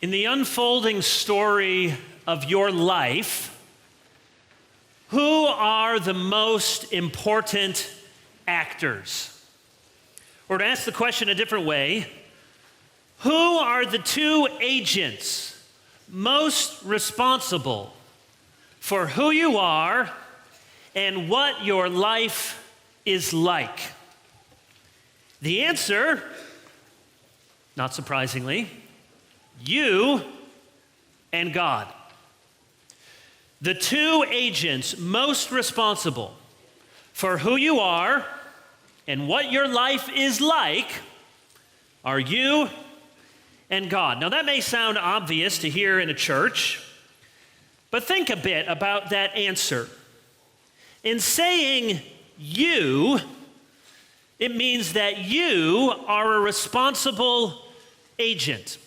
In the unfolding story of your life, who are the most important actors? Or to ask the question a different way, who are the two agents most responsible for who you are and what your life is like? The answer, not surprisingly, you and God. The two agents most responsible for who you are and what your life is like are you and God. Now that may sound obvious to hear in a church, but think a bit about that answer. In saying you, it means that you are a responsible agent.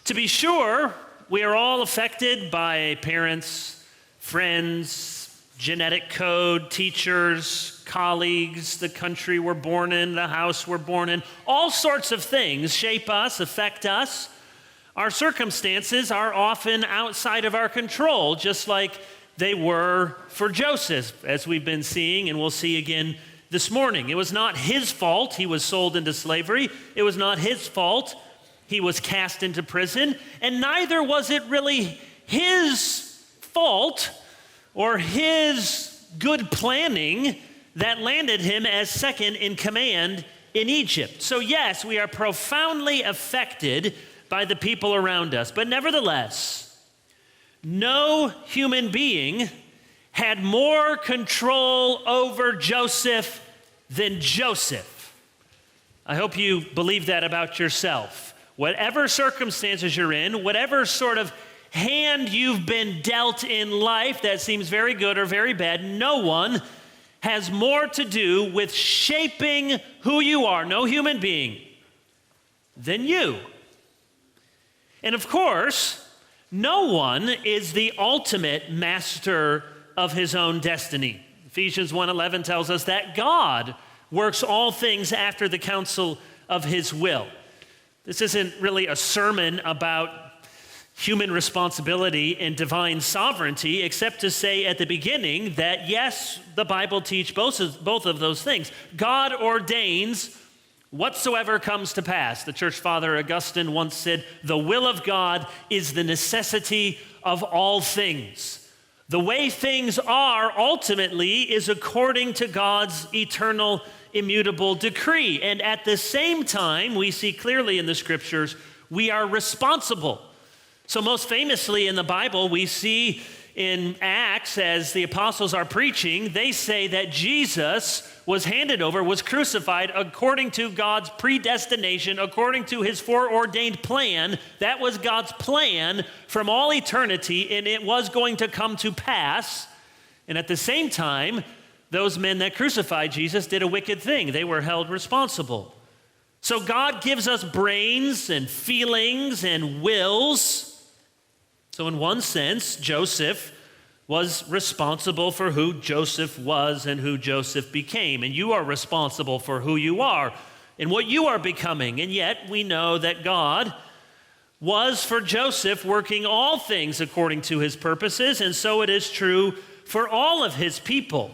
To be sure, we are all affected by parents, friends, genetic code, teachers, colleagues, the country we're born in, the house we're born in. All sorts of things shape us, affect us. Our circumstances are often outside of our control, just like they were for Joseph, as we've been seeing and we'll see again this morning. It was not his fault he was sold into slavery. It was not his fault he was cast into prison, and neither was it really his fault or his good planning that landed him as second in command in Egypt. So yes, we are profoundly affected by the people around us, but nevertheless, no human being had more control over Joseph than Joseph. I hope you believe that about yourself. Whatever circumstances you're in, whatever sort of hand you've been dealt in life that seems very good or very bad, no one has more to do with shaping who you are, no human being, than you. And of course, no one is the ultimate master of his own destiny. Ephesians 1:11 tells us that God works all things after the counsel of his will. This isn't really a sermon about human responsibility and divine sovereignty, except to say at the beginning that yes, the Bible teaches both of those things. God ordains whatsoever comes to pass. The church father Augustine once said, "The will of God is the necessity of all things." The way things are ultimately is according to God's eternal, immutable decree. And at the same time, we see clearly in the scriptures, we are responsible. So most famously in the Bible, we see in Acts, as the apostles are preaching, they say that Jesus was handed over, was crucified according to God's predestination, according to his foreordained plan. That was God's plan from all eternity, and it was going to come to pass. And at the same time, those men that crucified Jesus did a wicked thing. They were held responsible. So God gives us brains and feelings and wills. So in one sense, Joseph was responsible for who Joseph was and who Joseph became. And you are responsible for who you are and what you are becoming. And yet we know that God was for Joseph working all things according to his purposes, and so it is true for all of his people.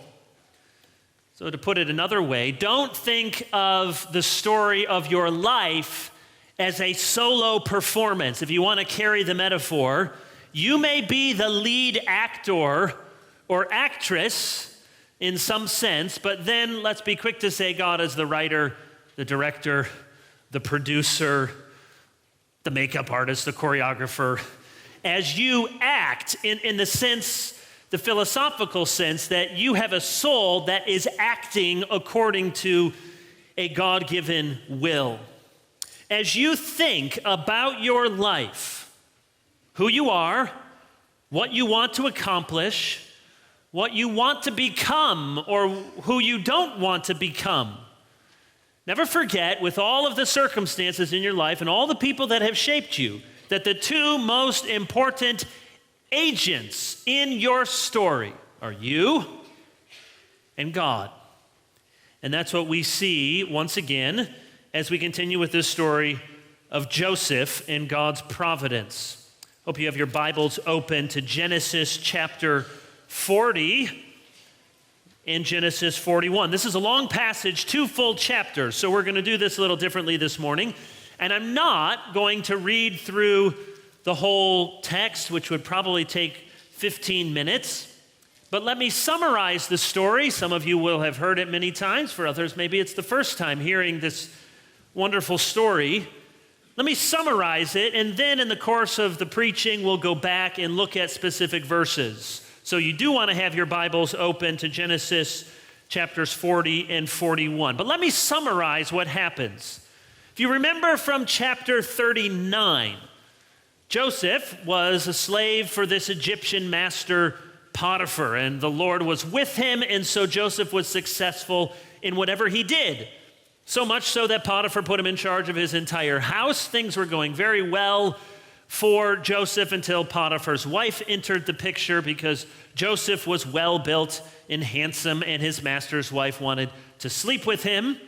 So to put it another way, don't think of the story of your life as a solo performance. If you want to carry the metaphor, you may be the lead actor or actress in some sense, but then let's be quick to say God is the writer, the director, the producer, the makeup artist, the choreographer. As you act in the sense, the philosophical sense that you have a soul that is acting according to a God-given will. As you think about your life, who you are, what you want to accomplish, what you want to become, or who you don't want to become. Never forget, with all of the circumstances in your life and all the people that have shaped you, that the two most important agents in your story are you and God. And that's what we see once again as we continue with this story of Joseph and God's providence. Hope you have your Bibles open to Genesis chapter 40 and Genesis 41. This is a long passage, 2 full chapters, so we're going to do this a little differently this morning. And I'm not going to read through the whole text, which would probably take 15 minutes. But let me summarize the story. Some of you will have heard it many times. For others, maybe it's the first time hearing this wonderful story. Let me summarize it, and then in the course of the preaching, we'll go back and look at specific verses. So you do want to have your Bibles open to Genesis chapters 40 and 41. But let me summarize what happens. If you remember from chapter 39, Joseph was a slave for this Egyptian master Potiphar, and the Lord was with him, and so Joseph was successful in whatever he did. So much so that Potiphar put him in charge of his entire house. Things were going very well for Joseph until Potiphar's wife entered the picture, because Joseph was well built and handsome, and his master's wife wanted to sleep with him,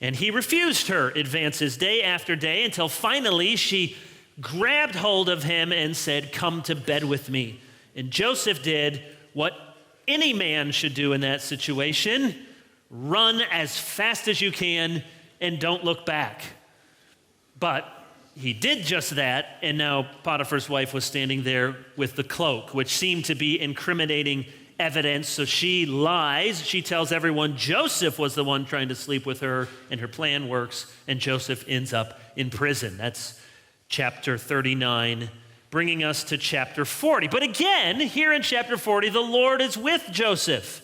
and he refused her advances day after day until finally she grabbed hold of him and said, "Come to bed with me." And Joseph did what any man should do in that situation: run as fast as you can and don't look back. But he did just that, and now Potiphar's wife was standing there with the cloak, which seemed to be incriminating evidence. So she lies. She tells everyone Joseph was the one trying to sleep with her, and her plan works, and Joseph ends up in prison. That's chapter 39. Bringing us to chapter 40. But again, here in chapter 40, the Lord is with Joseph.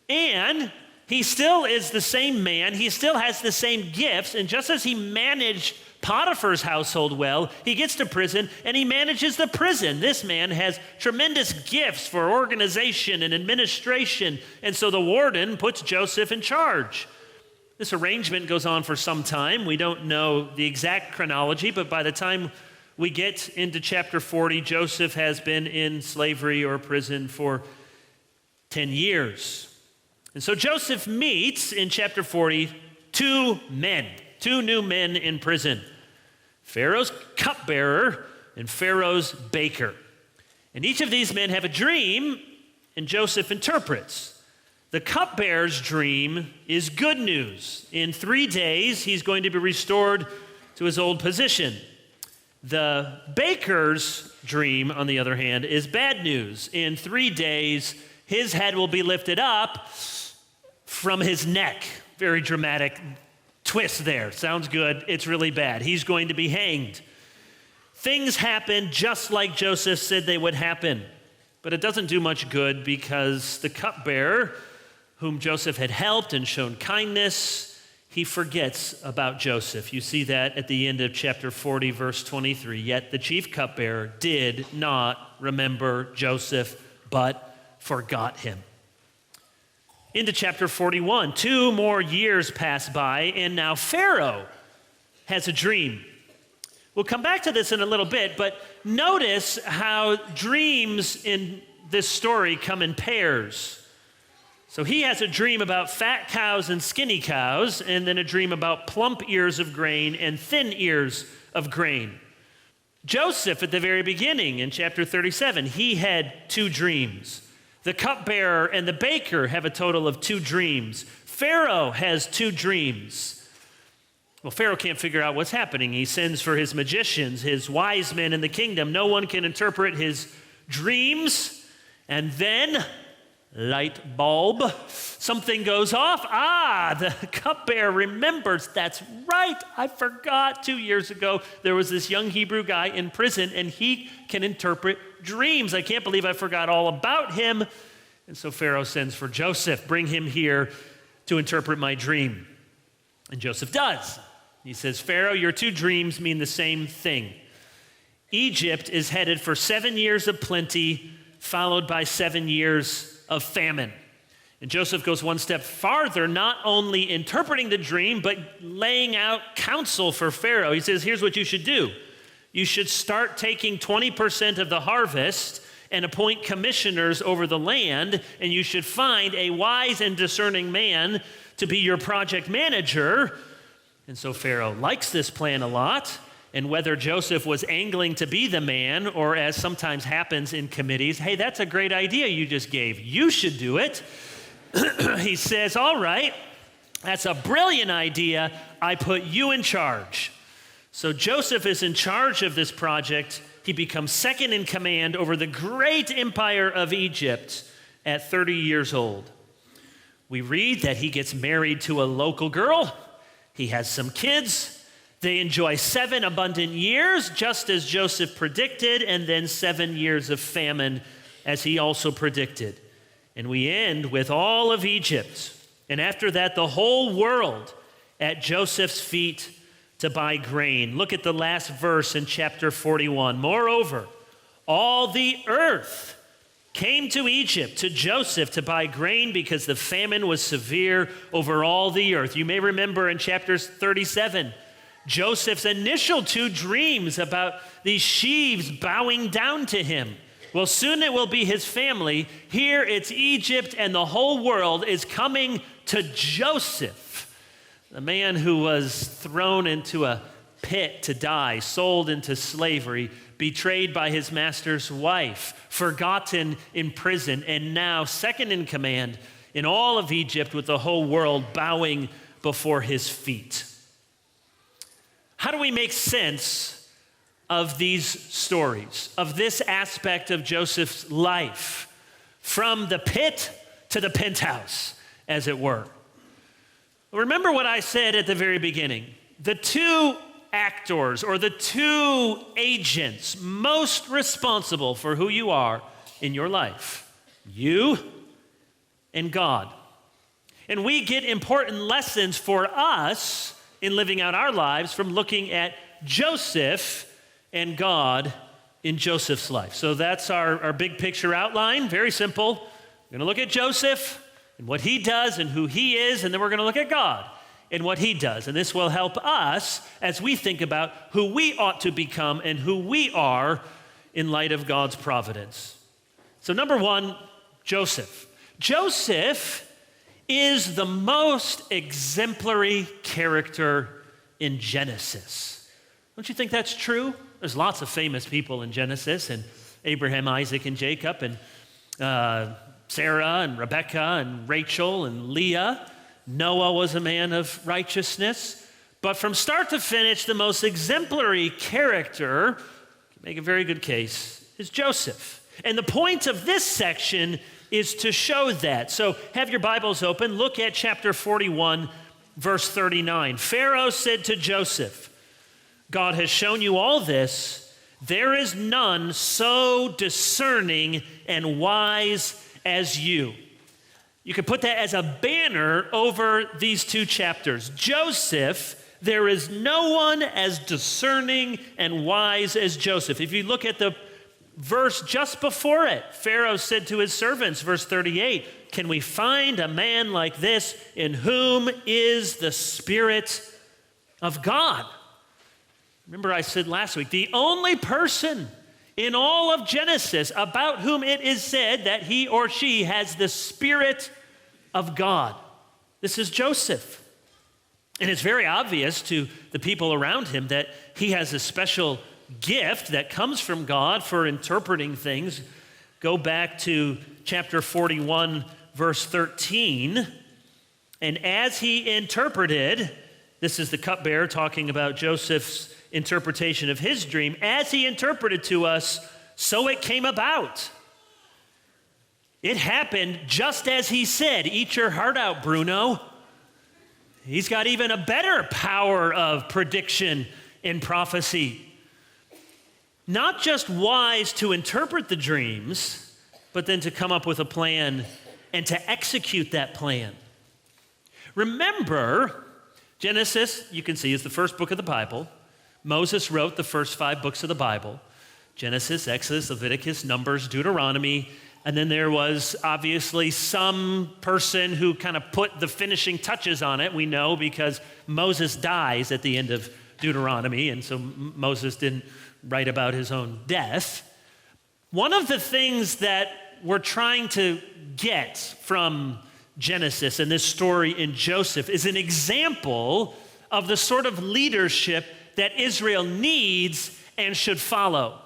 And he still is the same man. He still has the same gifts. And just as he managed Potiphar's household well, he gets to prison and he manages the prison. This man has tremendous gifts for organization and administration. And so the warden puts Joseph in charge. This arrangement goes on for some time. We don't know the exact chronology, but by the time we get into chapter 40, Joseph has been in slavery or prison for 10 years. And so Joseph meets in chapter 40 two new men in prison: Pharaoh's cupbearer and Pharaoh's baker. And each of these men have a dream, and Joseph interprets. The cupbearer's dream is good news. In 3 days, he's going to be restored to his old position. The baker's dream, on the other hand, is bad news. In 3 days, his head will be lifted up from his neck. Very dramatic twist there. Sounds good. It's really bad. He's going to be hanged. Things happen just like Joseph said they would happen. But it doesn't do much good, because the cupbearer, whom Joseph had helped and shown kindness, he forgets about Joseph. You see that at the end of chapter 40, verse 23. Yet the chief cupbearer did not remember Joseph, but forgot him. Into chapter 41, 2 more years pass by, and now Pharaoh has a dream. We'll come back to this in a little bit, but notice how dreams in this story come in pairs. So he has a dream about fat cows and skinny cows, and then a dream about plump ears of grain and thin ears of grain. Joseph, at the very beginning, in chapter 37, he had 2 dreams. The cupbearer and the baker have a total of 2 dreams. Pharaoh has 2 dreams. Well, Pharaoh can't figure out what's happening. He sends for his magicians, his wise men in the kingdom. No one can interpret his dreams. And then, light bulb, something goes off. The cupbearer remembers. That's right, I forgot 2 years ago there was this young Hebrew guy in prison, and he can interpret dreams. I can't believe I forgot all about him. And so Pharaoh sends for Joseph. Bring him here to interpret my dream. And Joseph does. He says, Pharaoh, your 2 dreams mean the same thing. Egypt is headed for 7 years of plenty, followed by 7 years of famine. And Joseph goes one step farther, not only interpreting the dream, but laying out counsel for Pharaoh. He says, here's what you should do. You should start taking 20% of the harvest and appoint commissioners over the land, and you should find a wise and discerning man to be your project manager. And so Pharaoh likes this plan a lot. and whether Joseph was angling to be the man, or as sometimes happens in committees, hey, that's a great idea you just gave. You should do it. He says, all right, that's a brilliant idea. I put you in charge. So Joseph is in charge of this project. He becomes second in command over the great empire of Egypt at 30 years old. We read that he gets married to a local girl. He has some kids. They enjoy 7 abundant years, just as Joseph predicted, and then 7 years of famine, as he also predicted. And we end with all of Egypt, and after that, the whole world at Joseph's feet to buy grain. Look at the last verse in chapter 41. Moreover, all the earth came to Egypt, to Joseph, to buy grain because the famine was severe over all the earth. You may remember in chapter 37, Joseph's initial 2 dreams about these sheaves bowing down to him. Well, soon it will be his family. Here it's Egypt, and the whole world is coming to Joseph, the man who was thrown into a pit to die, sold into slavery, betrayed by his master's wife, forgotten in prison, and now second in command in all of Egypt, with the whole world bowing before his feet. How do we make sense of these stories, of this aspect of Joseph's life, from the pit to the penthouse, as it were? Remember what I said at the very beginning. The 2 actors, or the 2 agents most responsible for who you are in your life, you and God. And we get important lessons for us in living out our lives from looking at Joseph and God in Joseph's life. So that's our big picture outline. Very simple. We're going to look at Joseph and what he does and who he is, and then we're going to look at God and what he does. And this will help us as we think about who we ought to become and who we are in light of God's providence. So number 1, Joseph. Joseph is the most exemplary character in Genesis. Don't you think that's true? There's lots of famous people in Genesis, and Abraham, Isaac, and Jacob, and Sarah, and Rebekah, and Rachel, and Leah. Noah was a man of righteousness. But from start to finish, the most exemplary character, can make a very good case, is Joseph. And the point of this section is to show that. So have your Bibles open. Look at chapter 41, verse 39. Pharaoh said to Joseph, God has shown you all this. There is none so discerning and wise as you. You could put that as a banner over these 2 chapters. Joseph, there is no one as discerning and wise as Joseph. If you look at the verse just before it, Pharaoh said to his servants, verse 38, can we find a man like this in whom is the Spirit of God? Remember I said last week, the only person in all of Genesis about whom it is said that he or she has the Spirit of God. This is Joseph. And it's very obvious to the people around him that he has a special gift that comes from God for interpreting things. Go back to chapter 41, verse 13. And as he interpreted, this is the cupbearer talking about Joseph's interpretation of his dream. As he interpreted to us, so it came about. It happened just as he said. Eat your heart out, Bruno. He's got even a better power of prediction and prophecy. Not just wise to interpret the dreams, but then to come up with a plan and to execute that plan. Remember, Genesis, you can see, is the first book of the Bible. Moses wrote the first 5 books of the Bible: Genesis, Exodus, Leviticus, Numbers, Deuteronomy. And then there was obviously some person who kind of put the finishing touches on it. We know because Moses dies at the end of Deuteronomy, and so Moses didn't write about his own death. One of the things that we're trying to get from Genesis and this story in Joseph is an example of the sort of leadership that Israel needs and should follow.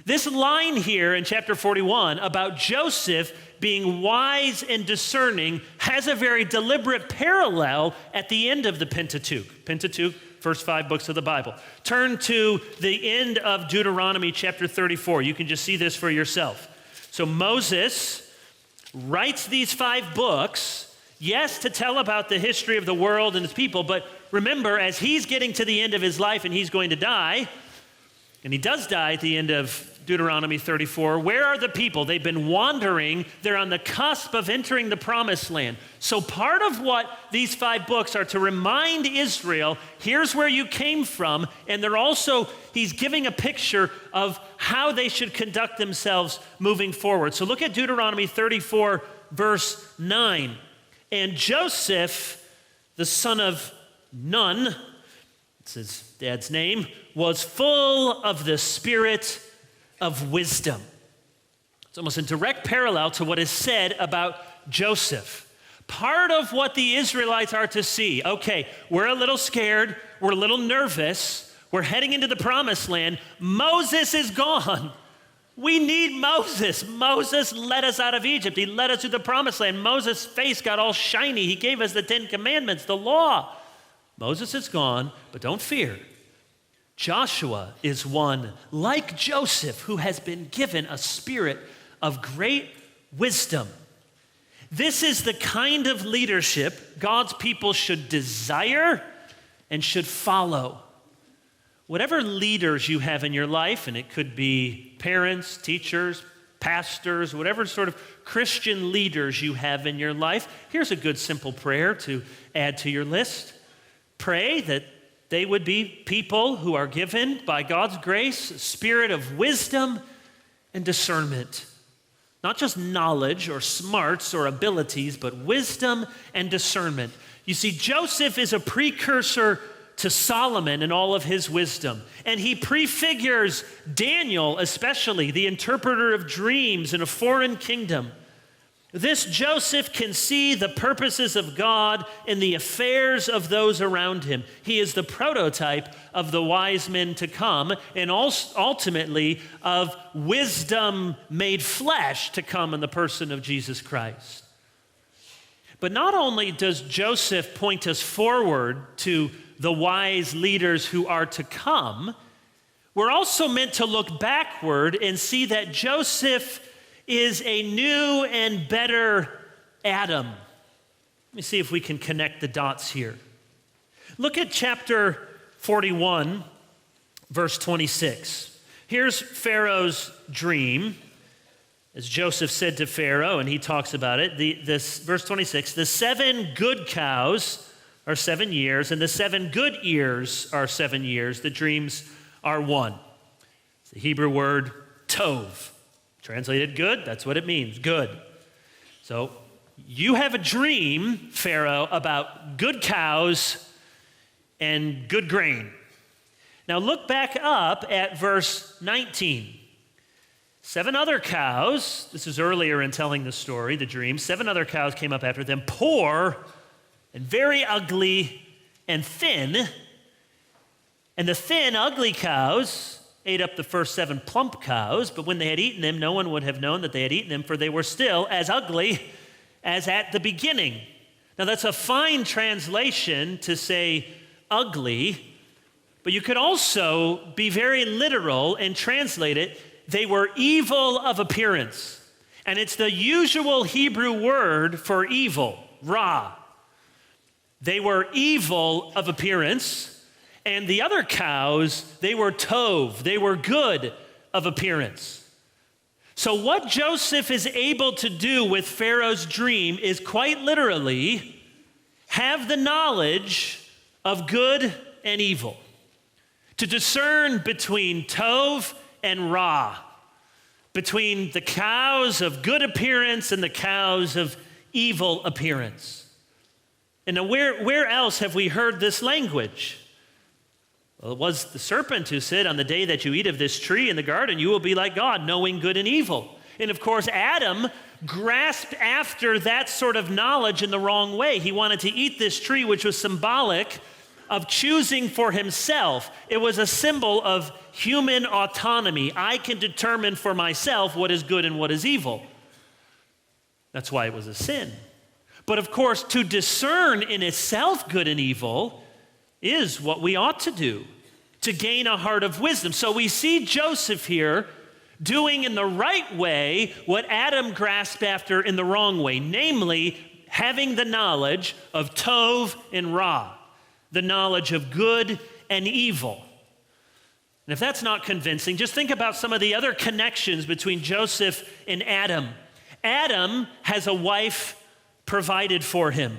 This line here in chapter 41 about Joseph being wise and discerning has a very deliberate parallel at the end of the Pentateuch. Pentateuch, first 5 books of the Bible. Turn to the end of Deuteronomy chapter 34. You can just see this for yourself. So Moses writes these 5 books, yes, to tell about the history of the world and its people, but remember, as he's getting to the end of his life and he's going to die, and he does die at the end of Deuteronomy 34, where are the people? They've been wandering. They're on the cusp of entering the promised land. So part of what these 5 books are to remind Israel, here's where you came from, and he's giving a picture of how they should conduct themselves moving forward. So look at Deuteronomy 34, verse 9. And Joseph, the son of Nun, it's his dad's name, was full of the spirit of wisdom. It's almost in direct parallel to what is said about Joseph. Part of what the Israelites are to see, okay, we're a little scared, we're a little nervous, we're heading into the promised land, Moses is gone. We need Moses. Moses led us out of Egypt. He led us to the promised land. Moses' face got all shiny. He gave us the 10 commandments, the law. Moses is gone, but don't fear. Joshua is one, like Joseph, who has been given a spirit of great wisdom. This is the kind of leadership God's people should desire and should follow. Whatever leaders you have in your life, and it could be parents, teachers, pastors, whatever sort of Christian leaders you have in your life, here's a good simple prayer to add to your list. Pray that they would be people who are given by God's grace a spirit of wisdom and discernment. Not just knowledge or smarts or abilities, but wisdom and discernment. You see, Joseph is a precursor to Solomon and all of his wisdom. And he prefigures Daniel, especially, the interpreter of dreams in a foreign kingdom. This Joseph can see the purposes of God in the affairs of those around him. He is the prototype of the wise men to come, and ultimately of wisdom made flesh to come in the person of Jesus Christ. But not only does Joseph point us forward to the wise leaders who are to come, we're also meant to look backward and see that Joseph is a new and better Adam. Let me see if we can connect the dots here. Look at chapter 41, verse 26. Here's Pharaoh's dream. As Joseph said to Pharaoh, and he talks about it, this verse 26, the 7 good cows are 7 years, and the 7 good ears are 7 years. The dreams are one. It's the Hebrew word tov. Translated good, that's what it means, good. So you have a dream, Pharaoh, about good cows and good grain. Now look back up at verse 19. 7 other cows, this is earlier in telling the story, the dream, 7 other cows came up after them, poor and very ugly and thin. And the thin, ugly cows ate up the first 7 plump cows, but when they had eaten them, no one would have known that they had eaten them, for they were still as ugly as at the beginning. Now that's a fine translation to say ugly, but you could also be very literal and translate it, they were evil of appearance. And it's the usual Hebrew word for evil, ra. They were evil of appearance. And the other cows, they were tov, they were good of appearance. So what Joseph is able to do with Pharaoh's dream is quite literally have the knowledge of good and evil, to discern between tov and ra, between the cows of good appearance and the cows of evil appearance. And now where else have we heard this language? Well, it was the serpent who said, on the day that you eat of this tree in the garden, you will be like God, knowing good and evil. And of course, Adam grasped after that sort of knowledge in the wrong way. He wanted to eat this tree, which was symbolic of choosing for himself. It was a symbol of human autonomy. I can determine for myself what is good and what is evil. That's why it was a sin. But of course, to discern in itself good and evil is what we ought to do, to gain a heart of wisdom. So we see Joseph here doing in the right way what Adam grasped after in the wrong way, namely having the knowledge of Tov and Ra, the knowledge of good and evil. And if that's not convincing, just think about some of the other connections between Joseph and Adam. Adam has a wife provided for him.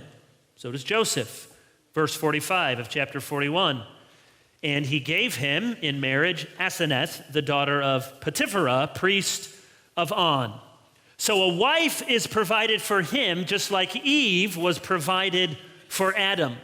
So does Joseph. Verse 45 of chapter 41. And he gave him in marriage Aseneth, the daughter of Potiphera, priest of On. So a wife is provided for him just like Eve was provided for Adam.